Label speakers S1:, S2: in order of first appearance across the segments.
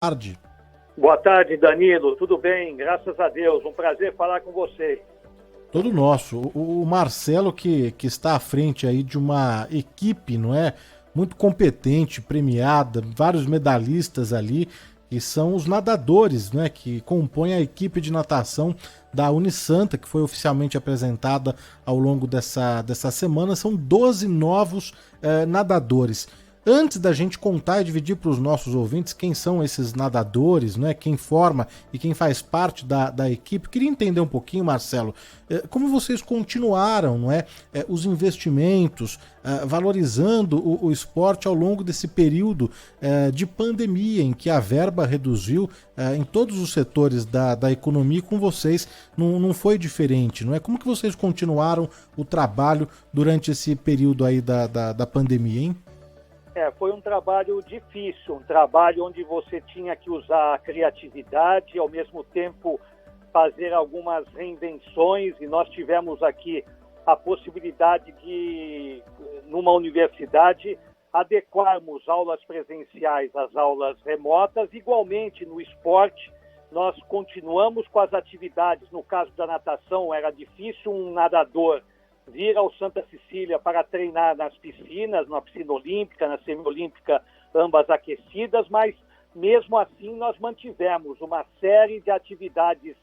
S1: Tarde.
S2: Boa tarde, Danilo. Tudo bem? Graças a Deus. Um prazer falar com você.
S1: Todo nosso. O Marcelo que está à frente aí de uma equipe, não é? Muito competente, premiada, vários medalhistas ali, que são os nadadores, né? Que compõem a equipe de natação da Unisanta, que foi oficialmente apresentada ao longo dessa semana. São 12 novos nadadores. Antes da gente contar e dividir para os nossos ouvintes quem são esses nadadores, né, quem forma e quem faz parte da equipe, queria entender um pouquinho, Marcelo, como vocês continuaram, não é, os investimentos, valorizando o esporte ao longo desse período de pandemia, em que a verba reduziu em todos os setores da economia, com vocês não foi diferente, não é? Como que vocês continuaram o trabalho durante esse período aí da pandemia, hein?
S2: Foi um trabalho difícil, um trabalho onde você tinha que usar a criatividade e, ao mesmo tempo, fazer algumas reinvenções, e nós tivemos aqui a possibilidade de, numa universidade, adequarmos aulas presenciais às aulas remotas. Igualmente, no esporte, nós continuamos com as atividades. No caso da natação, era difícil um nadador vir ao Santa Cecília para treinar nas piscinas, na piscina olímpica, na semiolímpica, ambas aquecidas, mas mesmo assim nós mantivemos uma série de atividades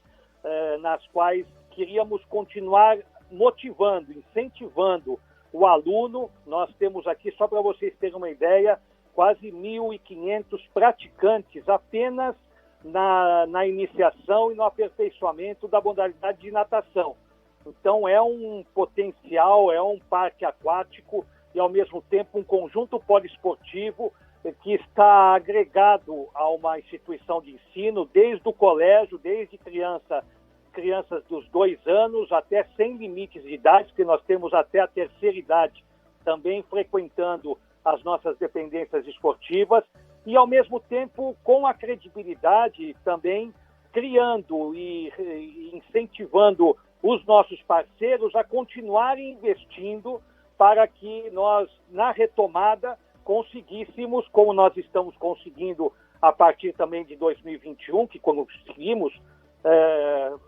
S2: nas quais queríamos continuar motivando, incentivando o aluno. Nós temos aqui, só para vocês terem uma ideia, quase 1.500 praticantes apenas na iniciação e no aperfeiçoamento da modalidade de natação. Então é um potencial, é um parque aquático e ao mesmo tempo um conjunto poliesportivo que está agregado a uma instituição de ensino desde o colégio, desde crianças dos 2 anos até sem limites de idade, que nós temos até a terceira idade também frequentando as nossas dependências esportivas, e ao mesmo tempo com a credibilidade também criando e incentivando os nossos parceiros a continuarem investindo para que nós, na retomada, conseguíssemos, como nós estamos conseguindo a partir também de 2021, que conseguimos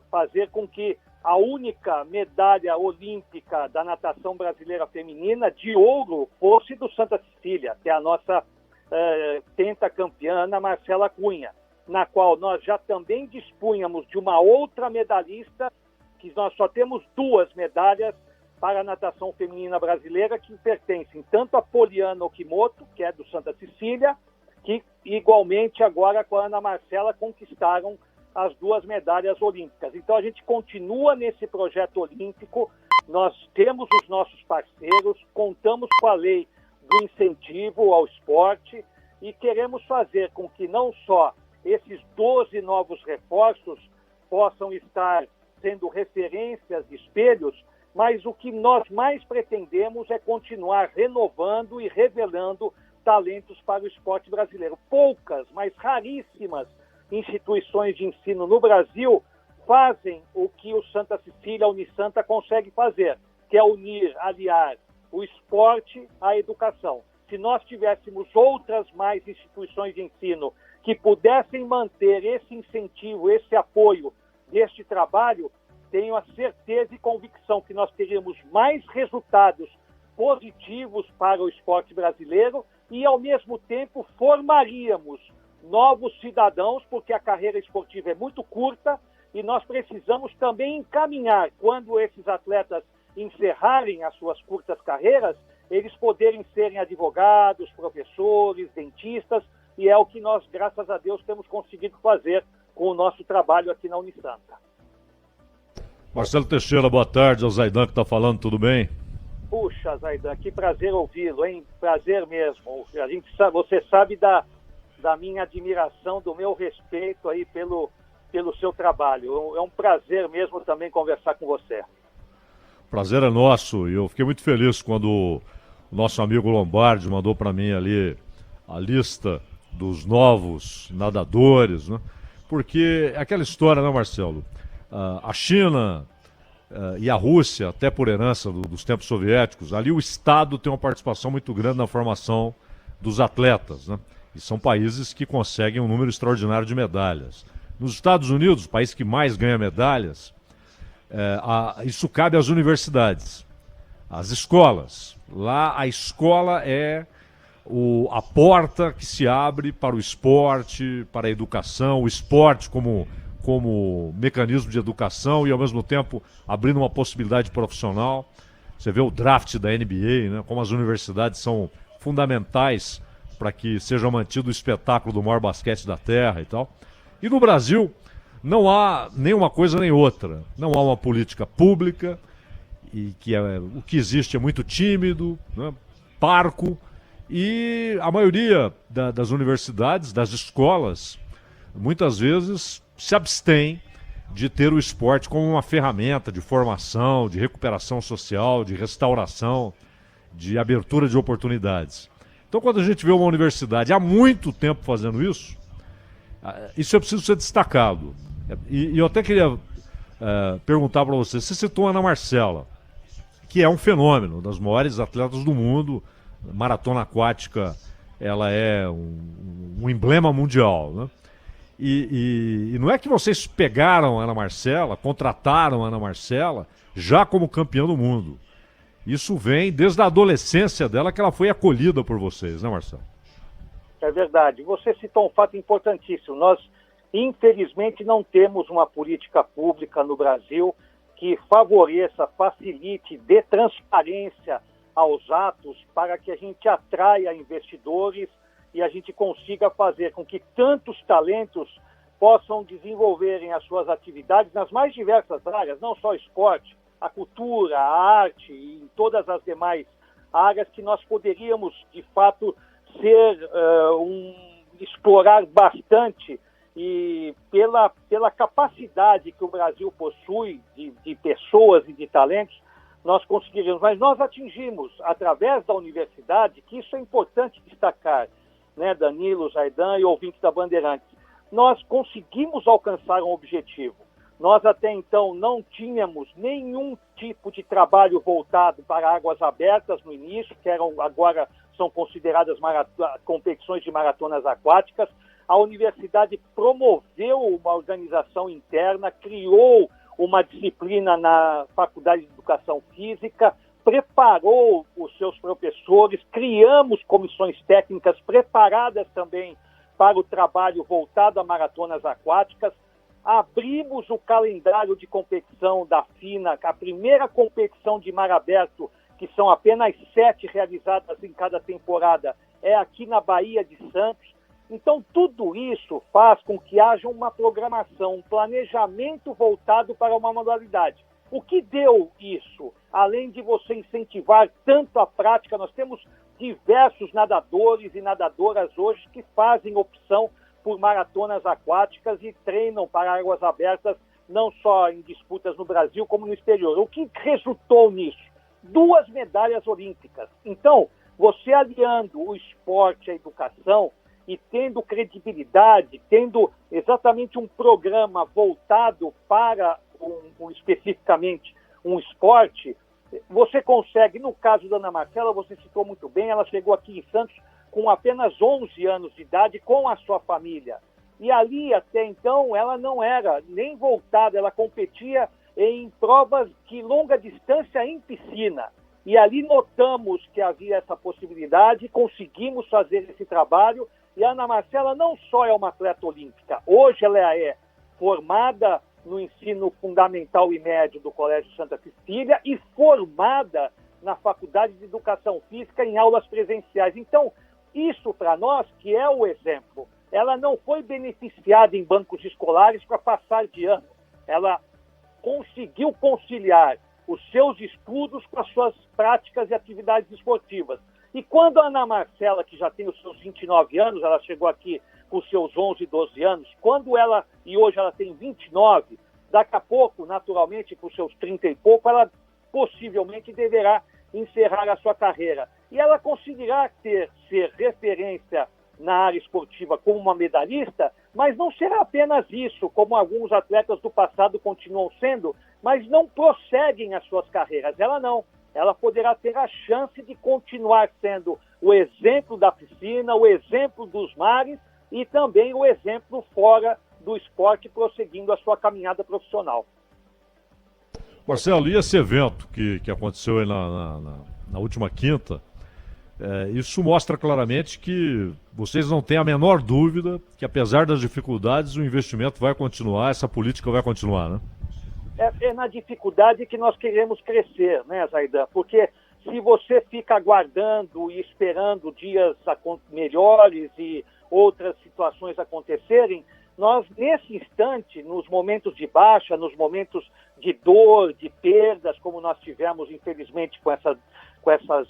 S2: fazer com que a única medalha olímpica da natação brasileira feminina de ouro fosse do Santa Cecília, que é a nossa pentacampeã Ana Marcela Cunha, na qual nós já também dispunhamos de uma outra medalhista, que nós só temos 2 medalhas para a natação feminina brasileira, que pertencem tanto a Poliana Okimoto, que é do Santa Cecília, que igualmente agora com a Ana Marcela conquistaram as 2 medalhas olímpicas. Então a gente continua nesse projeto olímpico, nós temos os nossos parceiros, contamos com a lei do incentivo ao esporte e queremos fazer com que não só esses 12 novos reforços possam estar sendo referências, espelhos, mas o que nós mais pretendemos é continuar renovando e revelando talentos para o esporte brasileiro. Poucas, mas raríssimas instituições de ensino no Brasil fazem o que o Santa Cecília, a Unisanta, consegue fazer, que é unir, aliar o esporte à educação. Se nós tivéssemos outras mais instituições de ensino que pudessem manter esse incentivo, esse apoio deste trabalho, tenho a certeza e convicção que nós teríamos mais resultados positivos para o esporte brasileiro e, ao mesmo tempo, formaríamos novos cidadãos, porque a carreira esportiva é muito curta e nós precisamos também encaminhar, quando esses atletas encerrarem as suas curtas carreiras, eles poderem serem advogados, professores, dentistas, e é o que nós, graças a Deus, temos conseguido fazer com o nosso trabalho aqui na Unisanta.
S3: Marcelo Teixeira, boa tarde. É o Zaidan que está falando, tudo bem?
S2: Puxa, Zaidan, que prazer ouvi-lo, hein? Prazer mesmo. Você sabe da minha admiração, do meu respeito aí pelo seu trabalho. É um prazer mesmo também conversar com você.
S3: Prazer é nosso, e eu fiquei muito feliz quando o nosso amigo Lombardi mandou para mim ali a lista dos novos nadadores, né? Porque é aquela história, né, Marcelo? A China e a Rússia, até por herança dos tempos soviéticos, ali o Estado tem uma participação muito grande na formação dos atletas, né? E são países que conseguem um número extraordinário de medalhas. Nos Estados Unidos, o país que mais ganha medalhas, isso cabe às universidades, às escolas. Lá a escola é a porta que se abre para o esporte, para a educação, o esporte como mecanismo de educação e, ao mesmo tempo, abrindo uma possibilidade profissional. Você vê o draft da NBA, né, como as universidades são fundamentais para que seja mantido o espetáculo do maior basquete da Terra e tal. E no Brasil, não há nem uma coisa nem outra. Não há uma política pública, e o que existe é muito tímido, né, parco, e a maioria das universidades, das escolas, muitas vezes se abstém de ter o esporte como uma ferramenta de formação, de recuperação social, de restauração, de abertura de oportunidades. Então, quando a gente vê uma universidade há muito tempo fazendo isso é preciso ser destacado. E eu até queria perguntar para você citou a Ana Marcela, que é um fenômeno, das maiores atletas do mundo, maratona aquática, ela é um emblema mundial, né? E não é que vocês pegaram a Ana Marcela, contrataram a Ana Marcela já como campeã do mundo. Isso vem desde a adolescência dela, que ela foi acolhida por vocês, né, Marcelo?
S2: É verdade. Você citou um fato importantíssimo. Nós, infelizmente, não temos uma política pública no Brasil que favoreça, facilite, dê transparência aos atos para que a gente atraia investidores e a gente consiga fazer com que tantos talentos possam desenvolverem as suas atividades nas mais diversas áreas, não só esporte, a cultura, a arte e em todas as demais áreas que nós poderíamos, de fato, explorar bastante, e pela capacidade que o Brasil possui de pessoas e de talentos, nós conseguiríamos. Mas nós atingimos, através da universidade, que isso é importante destacar, né, Danilo, Zaidan e ouvintes da Bandeirantes, nós conseguimos alcançar um objetivo. Nós até então não tínhamos nenhum tipo de trabalho voltado para águas abertas no início, que agora são consideradas competições de maratonas aquáticas. A universidade promoveu uma organização interna, criou uma disciplina na Faculdade de Educação Física, preparou os seus professores, criamos comissões técnicas preparadas também para o trabalho voltado a maratonas aquáticas, abrimos o calendário de competição da FINA, a primeira competição de mar aberto, que são apenas 7 realizadas em cada temporada, é aqui na Baía de Santos. Então, tudo isso faz com que haja uma programação, um planejamento voltado para uma modalidade. O que deu isso? Além de você incentivar tanto a prática, nós temos diversos nadadores e nadadoras hoje que fazem opção por maratonas aquáticas e treinam para águas abertas, não só em disputas no Brasil, como no exterior. O que resultou nisso? 2 medalhas olímpicas. Então, você aliando o esporte à educação e tendo credibilidade, tendo exatamente um programa voltado para especificamente um esporte, você consegue. No caso da Ana Marcela, você citou muito bem, ela chegou aqui em Santos com apenas 11 anos de idade, com a sua família. E ali, até então, ela não era nem voltada, ela competia em provas de longa distância em piscina. E ali notamos que havia essa possibilidade, conseguimos fazer esse trabalho, e a Ana Marcela não só é uma atleta olímpica, hoje ela é formada no ensino fundamental e médio do Colégio Santa Cecília e formada na Faculdade de Educação Física em aulas presenciais. Então, isso para nós, que é o exemplo, ela não foi beneficiada em bancos escolares para passar de ano. Ela conseguiu conciliar os seus estudos com as suas práticas e atividades esportivas. E quando a Ana Marcela, que já tem os seus 29 anos, ela chegou aqui com seus 11, 12 anos, e hoje ela tem 29, daqui a pouco, naturalmente, com seus 30 e pouco, ela possivelmente deverá encerrar a sua carreira. E ela conseguirá ser referência na área esportiva como uma medalhista, mas não será apenas isso, como alguns atletas do passado continuam sendo, mas não prosseguem as suas carreiras. Ela não. Ela poderá ter a chance de continuar sendo o exemplo da piscina, o exemplo dos mares e também o exemplo fora do esporte, prosseguindo a sua caminhada profissional.
S3: Marcelo, e esse evento que aconteceu aí na última quinta, isso mostra claramente que vocês não têm a menor dúvida que, apesar das dificuldades, o investimento vai continuar, essa política vai continuar, né?
S2: É na dificuldade que nós queremos crescer, né, Zaidan? Porque se você fica aguardando e esperando dias melhores e outras situações acontecerem, nós, nesse instante, nos momentos de baixa, nos momentos de dor, de perdas, como nós tivemos, infelizmente, com essas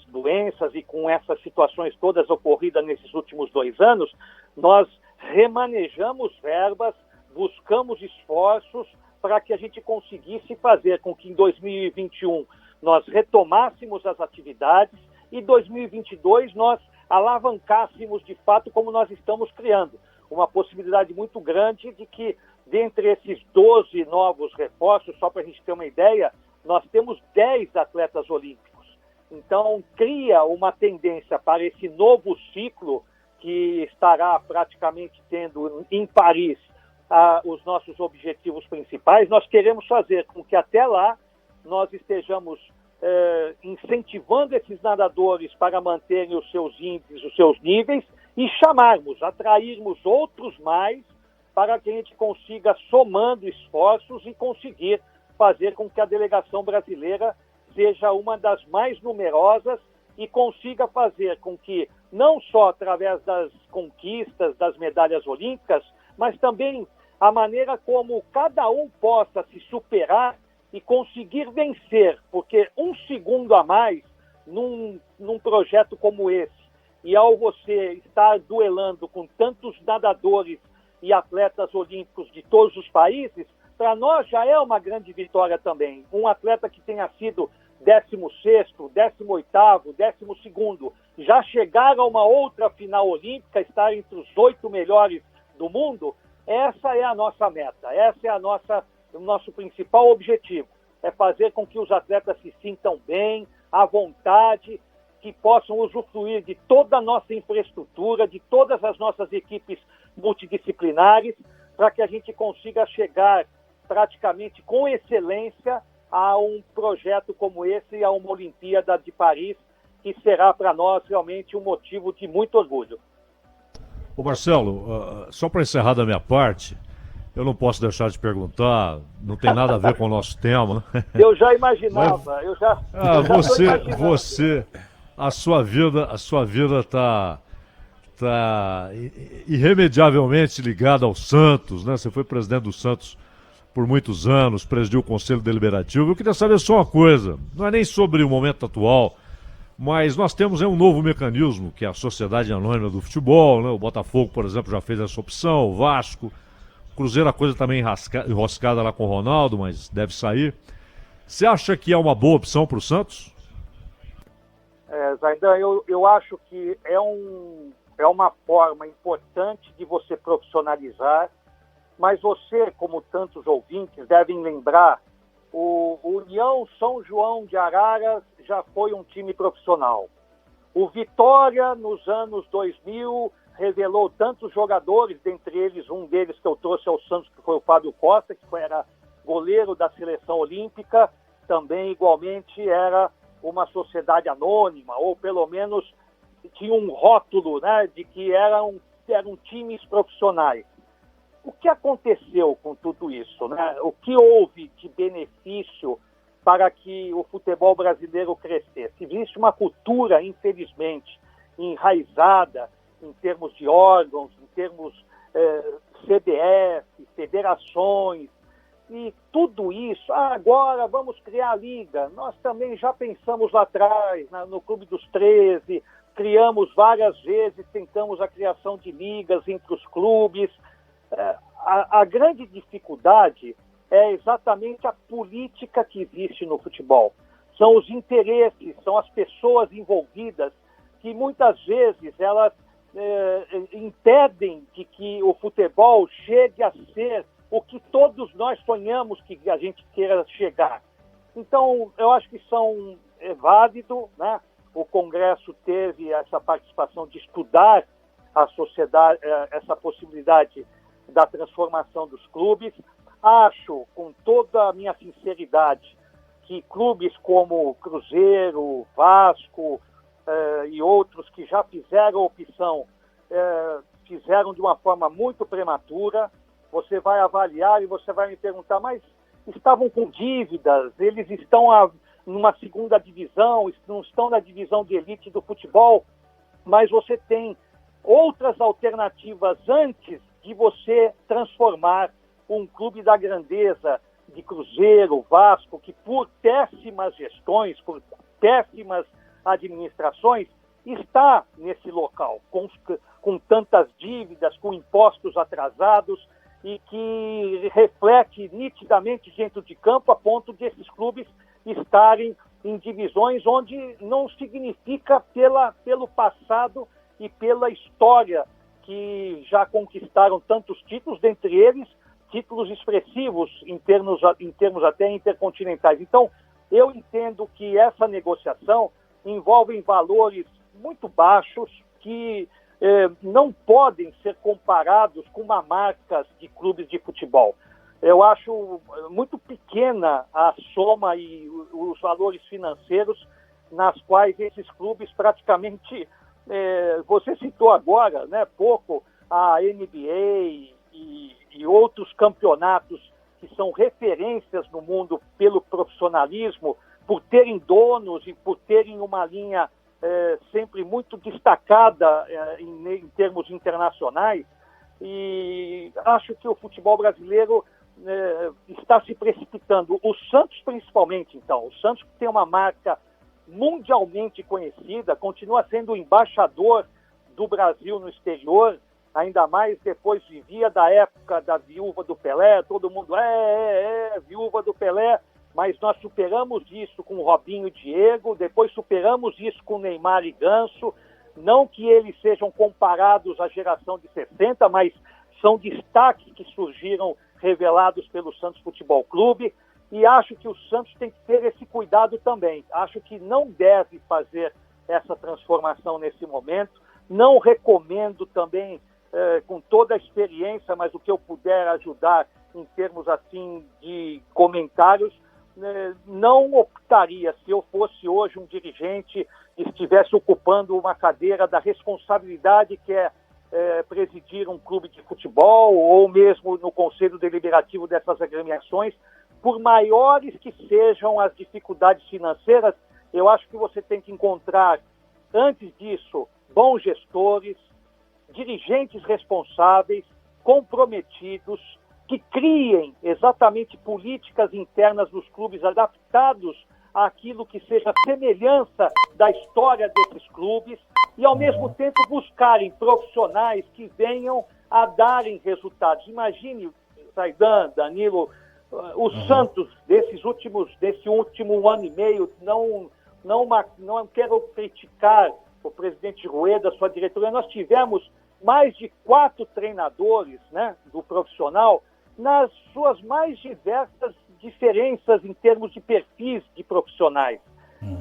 S2: doenças e com essas situações todas ocorridas nesses últimos 2 anos, nós remanejamos verbas, buscamos esforços para que a gente conseguisse fazer com que em 2021 nós retomássemos as atividades e 2022 nós alavancássemos de fato como nós estamos criando. Uma possibilidade muito grande de que, dentre esses 12 novos reforços, só para a gente ter uma ideia, nós temos 10 atletas olímpicos. Então, cria uma tendência para esse novo ciclo que estará praticamente tendo em Paris os nossos objetivos principais. Nós queremos fazer com que até lá nós estejamos incentivando esses nadadores para manterem os seus índices, os seus níveis e atrairmos outros mais para que a gente consiga, somando esforços e conseguir fazer com que a delegação brasileira seja uma das mais numerosas e consiga fazer com que, não só através das conquistas, das medalhas olímpicas, mas também a maneira como cada um possa se superar e conseguir vencer, porque 1 segundo a mais num projeto como esse, e ao você estar duelando com tantos nadadores e atletas olímpicos de todos os países, para nós já é uma grande vitória também. Um atleta que tenha sido 16º, 18º, 12º, já chegar a uma outra final olímpica, estar entre os 8 melhores do mundo, essa é a nossa meta, essa é o nosso principal objetivo, é fazer com que os atletas se sintam bem, à vontade, que possam usufruir de toda a nossa infraestrutura, de todas as nossas equipes multidisciplinares, para que a gente consiga chegar praticamente com excelência a um projeto como esse e a uma Olimpíada de Paris, que será para nós realmente um motivo de muito orgulho.
S3: Ô Marcelo, só para encerrar da minha parte, eu não posso deixar de perguntar, não tem nada a ver com o nosso tema, né?
S2: Eu já imaginava,
S3: você, a sua vida tá irremediavelmente ligada ao Santos, né? Você foi presidente do Santos por muitos anos, presidiu o Conselho Deliberativo. Eu queria saber só uma coisa, não é nem sobre o momento atual, mas nós temos um novo mecanismo, que é a Sociedade Anônima do Futebol, né? O Botafogo, por exemplo, já fez essa opção, o Vasco, o Cruzeiro, a coisa também enroscada lá com o Ronaldo, mas deve sair. Você acha que é uma boa opção para o Santos?
S2: Zaidan, eu acho que é uma forma importante de você profissionalizar, mas você, como tantos ouvintes, devem lembrar, o União São João de Araras já foi um time profissional. O Vitória, nos anos 2000, revelou tantos jogadores, dentre eles, um deles que eu trouxe ao Santos, que foi o Fábio Costa, que era goleiro da seleção olímpica, também igualmente era uma sociedade anônima, ou pelo menos tinha um rótulo, né, de que eram times profissionais. O que aconteceu com tudo isso, né? O que houve de benefício para que o futebol brasileiro crescesse? Existe uma cultura, infelizmente, enraizada em termos de órgãos, em termos CBF, federações, e tudo isso. Agora vamos criar a liga. Nós também já pensamos lá atrás, no Clube dos 13, criamos várias vezes, tentamos a criação de ligas entre os clubes. A grande dificuldade é exatamente a política que existe no futebol. São os interesses, são as pessoas envolvidas que muitas vezes elas impedem de que o futebol chegue a ser o que todos nós sonhamos que a gente queira chegar. Então, eu acho que é válido, né? o Congresso teve essa participação de estudar a sociedade, essa possibilidade da transformação dos clubes. Acho, com toda a minha sinceridade, que clubes como Cruzeiro, Vasco e outros que já fizeram a opção, fizeram de uma forma muito prematura. Você vai avaliar e você vai me perguntar, mas estavam com dívidas, eles estão numa segunda divisão, não estão na divisão de elite do futebol, mas você tem outras alternativas antes de você transformar um clube da grandeza de Cruzeiro, Vasco, que por péssimas gestões, por péssimas administrações, está nesse local, com tantas dívidas, com impostos atrasados, e que reflete nitidamente dentro de campo a ponto de esses clubes estarem em divisões onde não significa pelo passado e pela história que já conquistaram tantos títulos, dentre eles títulos expressivos em termos até intercontinentais. Então, eu entendo que essa negociação envolve valores muito baixos que não podem ser comparados com uma marca de clubes de futebol. Eu acho muito pequena a soma e os valores financeiros nas quais esses clubes praticamente... você citou agora, né, pouco, a NBA e outros campeonatos que são referências no mundo pelo profissionalismo, por terem donos e por terem uma linha sempre muito destacada em termos internacionais, e acho que o futebol brasileiro está se precipitando. O Santos, principalmente, então. O Santos tem uma marca mundialmente conhecida, continua sendo o embaixador do Brasil no exterior, ainda mais depois vivia da época da viúva do Pelé, todo mundo viúva do Pelé, mas nós superamos isso com o Robinho e Diego, depois superamos isso com Neymar e Ganso, não que eles sejam comparados à geração de 60, mas são destaques que surgiram revelados pelo Santos Futebol Clube, e acho que o Santos tem que ter esse cuidado também. Acho que não deve fazer essa transformação nesse momento, não recomendo também, com toda a experiência, mas o que eu puder ajudar em termos assim de comentários, não optaria, se eu fosse hoje um dirigente e estivesse ocupando uma cadeira da responsabilidade que é presidir um clube de futebol ou mesmo no conselho deliberativo dessas agremiações, por maiores que sejam as dificuldades financeiras, eu acho que você tem que encontrar, antes disso, bons gestores, dirigentes responsáveis, comprometidos, que criem exatamente políticas internas nos clubes adaptados àquilo que seja a semelhança da história desses clubes e, ao mesmo tempo, buscarem profissionais que venham a darem resultados. Imagine, Zaidan, Danilo, o Santos, desse último ano e meio, não quero criticar o presidente Rueda, sua diretoria, nós tivemos mais de 4 treinadores, né, do profissional, nas suas mais diversas diferenças em termos de perfis de profissionais.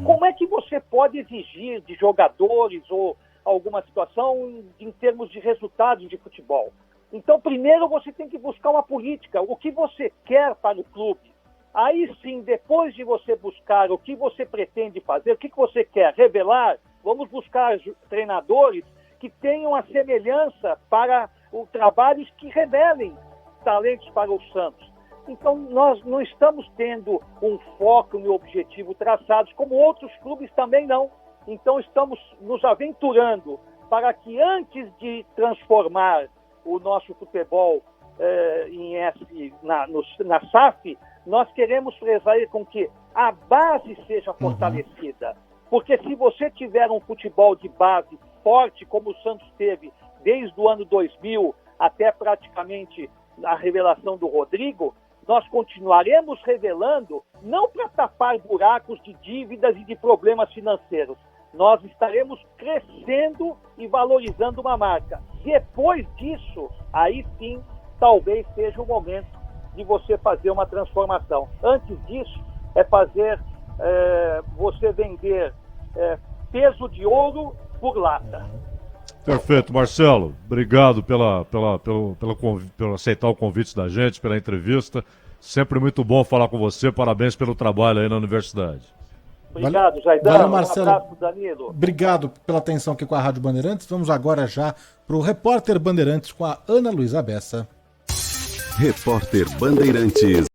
S2: Como é que você pode exigir de jogadores ou alguma situação em termos de resultados de futebol? Então, primeiro você tem que buscar uma política, o que você quer para o clube. Aí sim, depois de você buscar o que você pretende fazer, o que você quer revelar, vamos buscar treinadores que tenham a semelhança para o trabalhos que revelem talentos para o Santos. Então, nós não estamos tendo um foco e um objetivo traçados, como outros clubes também não. Então, estamos nos aventurando para que, antes de transformar o nosso futebol na SAF, nós queremos prezar com que a base seja fortalecida. Porque se você tiver um futebol de base forte, como o Santos teve desde o ano 2000 até praticamente a revelação do Rodrigo, nós continuaremos revelando, não para tapar buracos de dívidas e de problemas financeiros. Nós estaremos crescendo e valorizando uma marca. Depois disso, aí sim, talvez seja o momento de você fazer uma transformação. Antes disso, é fazer você vender peso de ouro por lata.
S3: Perfeito, Marcelo. Obrigado pelo aceitar o convite da gente, pela entrevista. Sempre muito bom falar com você. Parabéns pelo trabalho aí na universidade.
S2: Obrigado, Jaidan.
S1: Valeu, Marcelo.
S2: Um abraço, Danilo.
S1: Obrigado pela atenção aqui com a Rádio Bandeirantes. Vamos agora já para o Repórter Bandeirantes com a Ana Luísa Bessa.
S4: Repórter Bandeirantes.